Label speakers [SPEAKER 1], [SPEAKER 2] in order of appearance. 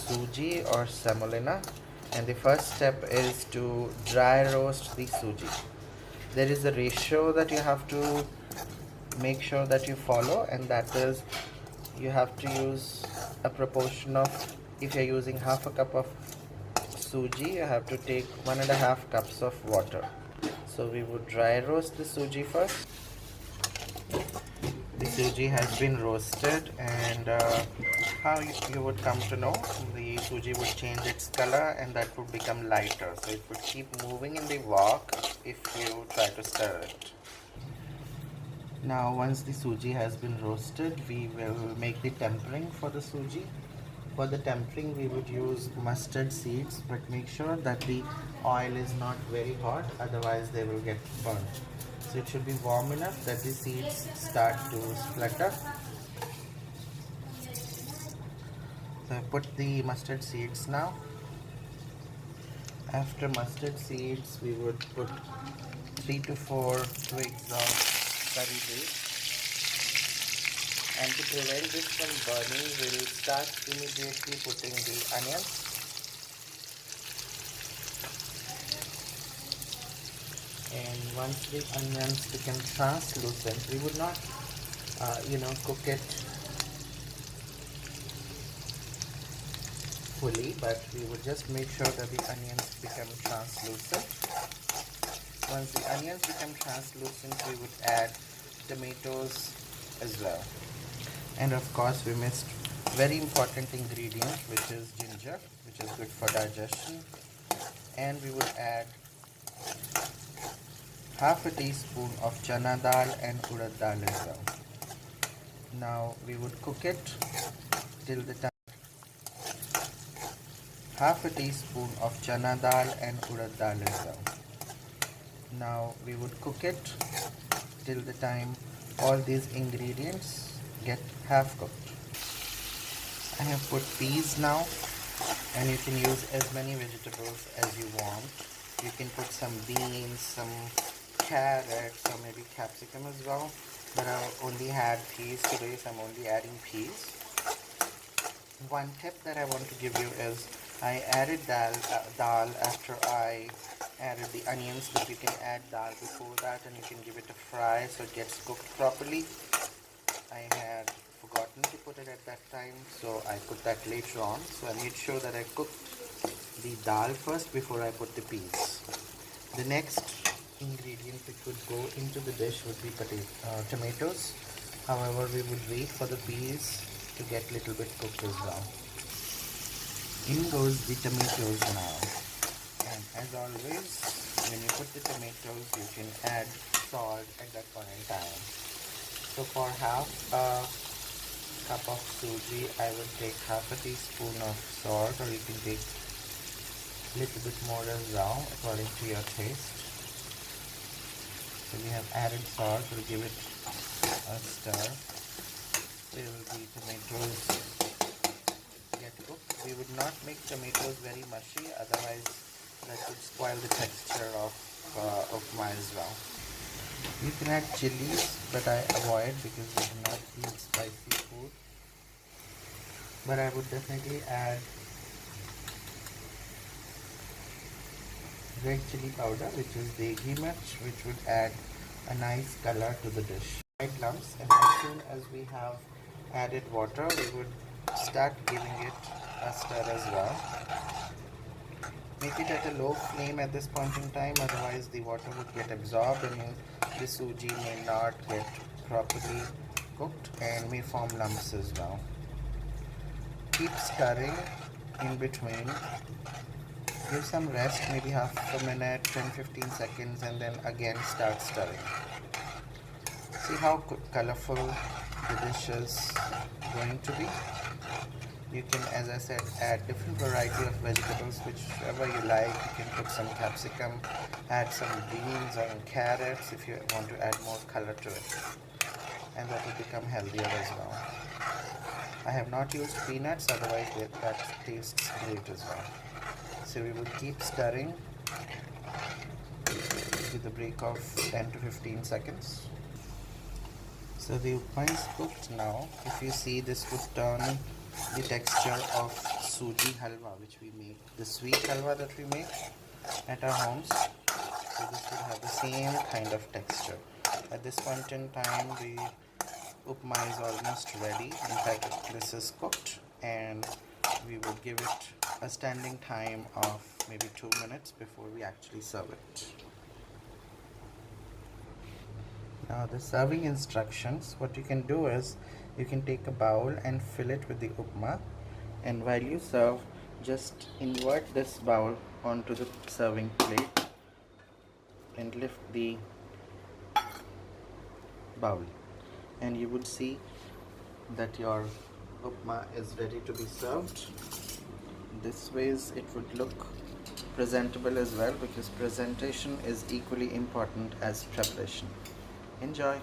[SPEAKER 1] suji or semolina, and the first step is to dry roast the suji. There is a ratio that you have to make sure that you follow, and that is you have to use a proportion of, if you're using half a cup of suji, you have to take 1.5 cups of water. So we would dry roast the suji first. The suji has been roasted, and how you would come to know, the suji would change its color and that would become lighter, so it would keep moving in the wok if you try to stir it. Now once the suji has been roasted, we will make the tempering for the suji. For the tempering we would use mustard seeds, but make sure that the oil is not very hot, otherwise they will get burnt. So it should be warm enough that the seeds start to splutter. So I put the mustard seeds now. After mustard seeds we would put 3 to 4 twigs of curry leaf. And to prevent this from burning, we will start immediately putting the onions. And once the onions become translucent, we would not, cook it fully, but we would just make sure that the onions become translucent. Once the onions become translucent, we would add tomatoes as well. And of course we missed very important ingredient, which is ginger, which is good for digestion. And we would add half a teaspoon of chana dal and urad dal as well. Now we would cook it till the time. Half a teaspoon of chana dal and urad dal as well. Now we would cook it till the time all these ingredients get half cooked. I have put peas now, and you can use as many vegetables as you want. You can put some beans, some carrots, or maybe capsicum as well, but I only had peas today, so I'm only adding peas. One tip that I want to give you is I added dal after I added the onions, but you can add dal before that and you can give it a fry so it gets cooked properly. I had forgotten to put it at that time, so I put that later on. So I made sure that I cooked the dal first before I put the peas. The next ingredient which would go into the dish would be tomatoes. However, we would wait for the peas to get a little bit cooked as well. In goes the tomatoes now. And as always, when you put the tomatoes, you can add salt at that point in time. So for half a cup of suji, I would take half a teaspoon of salt, or you can take a little bit more as well, according to your taste. So we have added salt, we'll give it a stir till the tomatoes get cooked. We would not make tomatoes very mushy, otherwise that would spoil the texture of upma as well. You can add chilies, but I avoid because we do not eat spicy food. But I would definitely add red chili powder, which is degi mirch, which would add a nice color to the dish. White lumps, and as soon as we have added water, we would start giving it a stir as well. Make it at a low flame at this point in time, otherwise the water would get absorbed and the suji may not get properly cooked and may form lumps as well. Keep stirring in between. Give some rest, maybe half a minute, 10-15 seconds, and then again start stirring. See how colorful the dish is going to be. You can, as I said, add different variety of vegetables, whichever you like. You can put some capsicum, add some beans or carrots if you want to add more color to it, and that will become healthier as well. I have not used peanuts, otherwise that tastes great as well. So we will keep stirring with a break of 10 to 15 seconds. So the upma is cooked now. If you see, this would turn the texture of suji halwa which we make, the sweet halwa that we make at our homes. So this will have the same kind of texture. At this point in time, the upma is almost ready. In fact, this is cooked, and we would give it a standing time of maybe 2 minutes before we actually serve it. Now the serving instructions, what you can do is you can take a bowl and fill it with the upma, and while you serve, just invert this bowl onto the serving plate and lift the bowl, and you would see that your upma is ready to be served. This ways it would look presentable as well, because presentation is equally important as preparation. Enjoy!